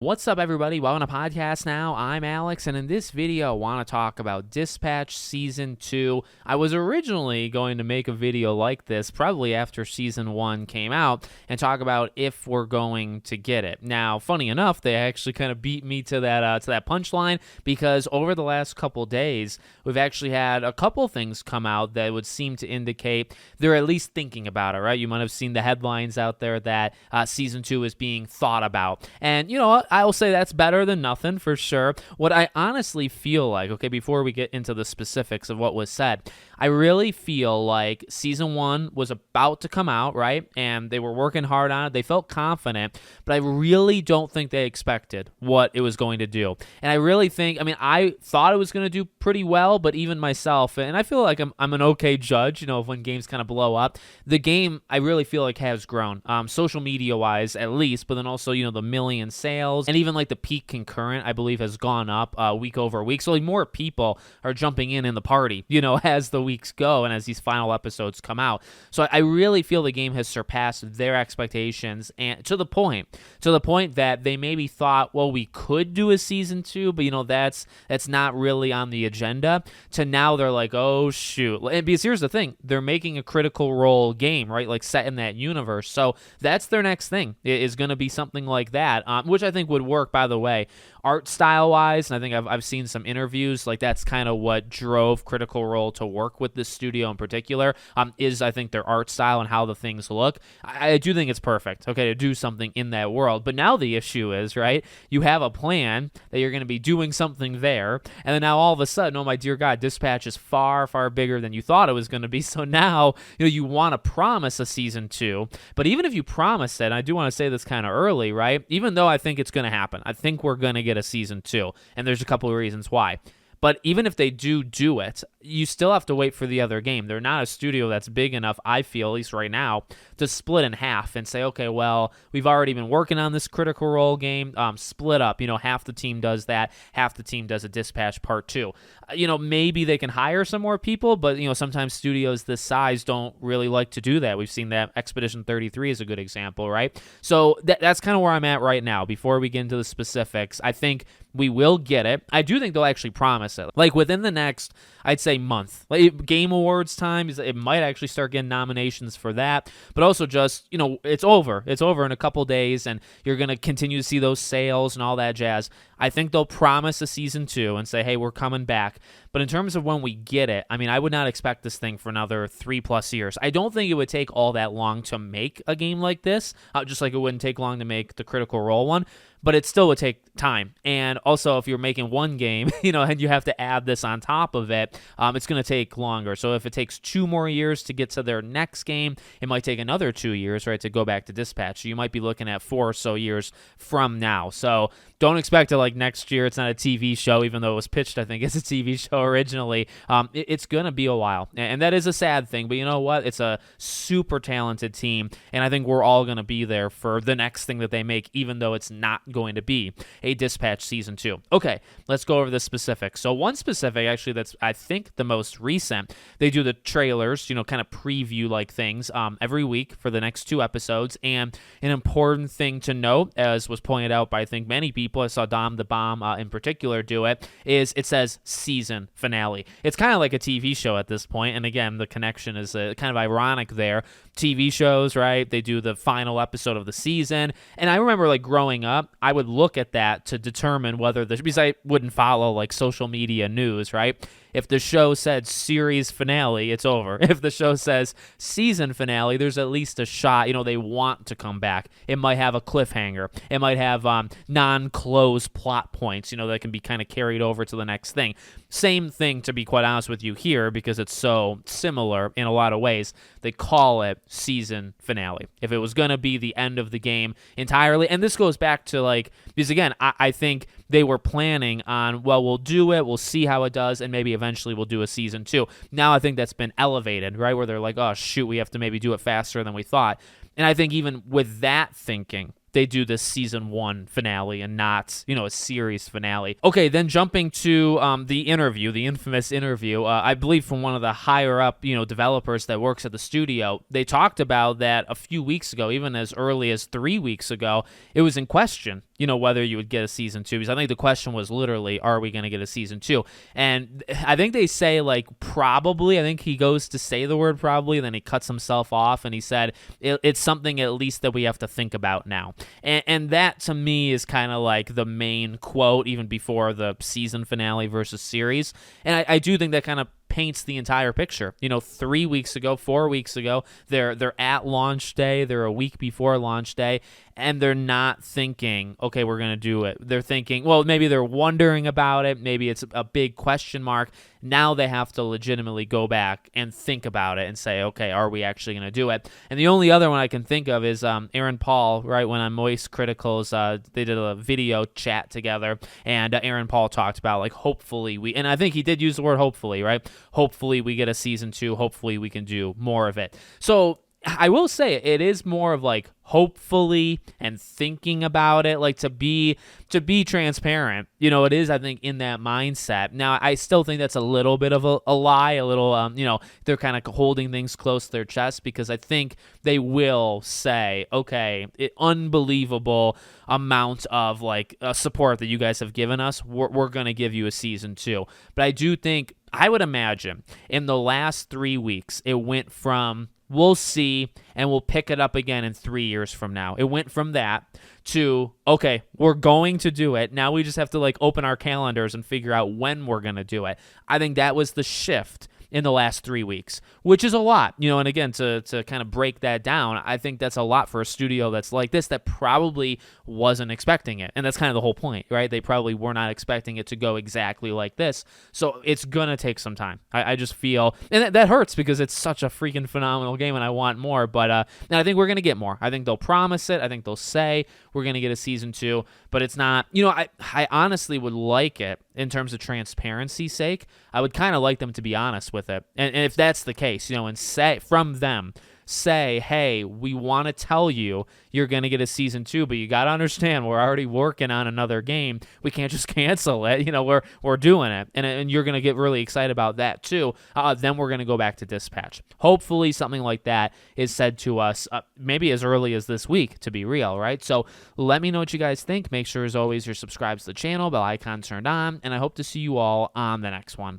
What's up, everybody? Welcome to Podcast Now. I'm Alex, and in this video, I want to talk about Dispatch Season 2. I was originally going to make a video like this probably after Season 1 came out and talk about if we're going to get it. Now, funny enough, they actually kind of beat me to that punchline because over the last couple days, we've actually had a couple things come out that would seem to indicate they're at least thinking about it, right? You might have seen the headlines out there that Season 2 is being thought about. And, you know what? I will say that's better than nothing for sure. What I honestly feel like, okay, before we get into the specifics of what was said, I really feel like Season 1 was about to come out, right? And they were working hard on it. They felt confident, but I really don't think they expected what it was going to do. And I really think, I thought it was going to do pretty well, but even myself, and I feel like I'm an okay judge, of when games kind of blow up. The game, I really feel like has grown, social media-wise at least, but then also, the million sales, and even like the peak concurrent, I believe, has gone up week over week. So like more people are jumping in the party, as the weeks go and as these final episodes come out. So I really feel the game has surpassed their expectations, and to the point that they maybe thought, well, we could do a season 2, but that's not really on the agenda. To now they're like, oh shoot. And because here's the thing, they're making a Critical Role game, right? Like set in that universe. So that's their next thing, is going to be something like that, which I think would work, by the way, art style wise. And I think I've seen some interviews, like that's kind of what drove Critical Role to work with this studio in particular, is I think their art style and how the things look. I do think it's perfect, okay, to do something in that world. But now the issue is, right, you have a plan that you're going to be doing something there, and then now all of a sudden, oh my dear God, Dispatch is far, far bigger than you thought it was going to be. So now, you want to promise a season 2, but even if you promise it, and I do want to say this kind of early, right, even though I think it's going to happen, I think we're going to get a season 2, and there's a couple of reasons why. But even if they do it, you still have to wait for the other game. They're not a studio that's big enough, I feel, at least right now, to split in half and say, okay, well, we've already been working on this Critical Role game, split up. Half the team does that, half the team does a Dispatch Part 2. Maybe they can hire some more people, but, sometimes studios this size don't really like to do that. We've seen that. Expedition 33 is a good example, right? So that's kind of where I'm at right now. Before we get into the specifics, I think we will get it. I do think they'll actually promise it. Like within the next, I'd say, month. Like Game Awards time, it might actually start getting nominations for that. But also just, it's over. It's over in a couple days, and you're going to continue to see those sales and all that jazz. I think they'll promise a season 2 and say, hey, we're coming back. But in terms of when we get it, I would not expect this thing for another 3+ years. I don't think it would take all that long to make a game like this, just like it wouldn't take long to make the Critical Role one. But it still would take time. And also, if you're making one game, and you have to add this on top of it, it's going to take longer. So if it takes 2 more years to get to their next game, it might take another 2 years, right, to go back to Dispatch. So you might be looking at 4 or so years from now. So don't expect it like next year. It's not a TV show, even though it was pitched, I think, as a TV show originally. It's going to be a while. And that is a sad thing. But you know what? It's a super talented team. And I think we're all going to be there for the next thing that they make, even though it's not going to be a Dispatch Season 2. Okay, let's go over the specifics. So one specific, actually, that's, I think, the most recent, they do the trailers, kind of preview-like things every week for the next 2 episodes. And an important thing to note, as was pointed out by, I think, many people, I saw Dom the Bomb in particular do it, is it says season finale. It's kind of like a TV show at this point, and again, the connection is kind of ironic there. TV shows, right, they do the final episode of the season, and I remember, like, growing up, I would look at that to determine whether because I wouldn't follow, like, social media news, right? If the show said series finale, it's over. If the show says season finale, there's at least a shot, they want to come back. It might have a cliffhanger. It might have non-closed plot points, that can be kind of carried over to the next thing. Same thing, to be quite honest with you here, because it's so similar in a lot of ways. They call it season finale. If it was going to be the end of the game entirely, and this goes back to, like, because again, I think they were planning on, well, we'll do it, we'll see how it does, and maybe eventually we'll do a season 2. Now I think that's been elevated, right, where they're like, oh, shoot, we have to maybe do it faster than we thought. And I think even with that thinking, they do this season 1 finale and not, a series finale. Okay, then jumping to the interview, the infamous interview, I believe from one of the higher up, developers that works at the studio, they talked about that a few weeks ago, even as early as 3 weeks ago, it was in question whether you would get a season 2, because I think the question was literally, are we going to get a season 2? And I think they say probably. I think he goes to say the word probably, and then he cuts himself off, and he said it's something at least that we have to think about now. And that to me is kind of like the main quote, even before the season finale versus series. And I do think that kind of paints the entire picture. 3 weeks ago, 4 weeks ago, they're at launch day, they're a week before launch day, and they're not thinking, okay, we're going to do it. They're thinking, well, maybe they're wondering about it, maybe it's a big question mark. Now they have to legitimately go back and think about it and say, okay, are we actually going to do it? And the only other one I can think of is Aaron Paul, right? When on Moist Criticals, they did a video chat together, and Aaron Paul talked about hopefully and I think he did use the word hopefully, right? Hopefully we get a season 2. Hopefully we can do more of it. So I will say it is more of hopefully and thinking about it, to be transparent. It is, I think, in that mindset. Now, I still think that's a little bit of a lie, a little, they're kind of holding things close to their chest, because I think they will say, okay, unbelievable amount of support that you guys have given us. We're going to give you a season 2. But I do think, I would imagine in the last 3 weeks, it went from we'll see, and we'll pick it up again in 3 years from now. It went from that to, okay, we're going to do it. Now we just have to open our calendars and figure out when we're going to do it. I think that was the shift in the last 3 weeks, which is a lot, and again, to kind of break that down, I think that's a lot for a studio that's like this, that probably wasn't expecting it. And that's kind of the whole point, right? They probably were not expecting it to go exactly like this. So it's going to take some time. I just feel, and that hurts, because it's such a freaking phenomenal game and I want more, but and I think we're going to get more. I think they'll promise it. I think they'll say we're going to get a season 2, but it's not, I honestly would like it in terms of transparency's sake. I would kind of like them to be honest with it. And if that's the case, and say from them, say, hey, we want to tell you you're going to get a season 2, but you got to understand we're already working on another game. We can't just cancel it. We're doing it. And you're going to get really excited about that too. Then we're going to go back to Dispatch. Hopefully something like that is said to us maybe as early as this week, to be real, right? So let me know what you guys think. Make sure, as always, you're subscribed to the channel, bell icon turned on, and I hope to see you all on the next one.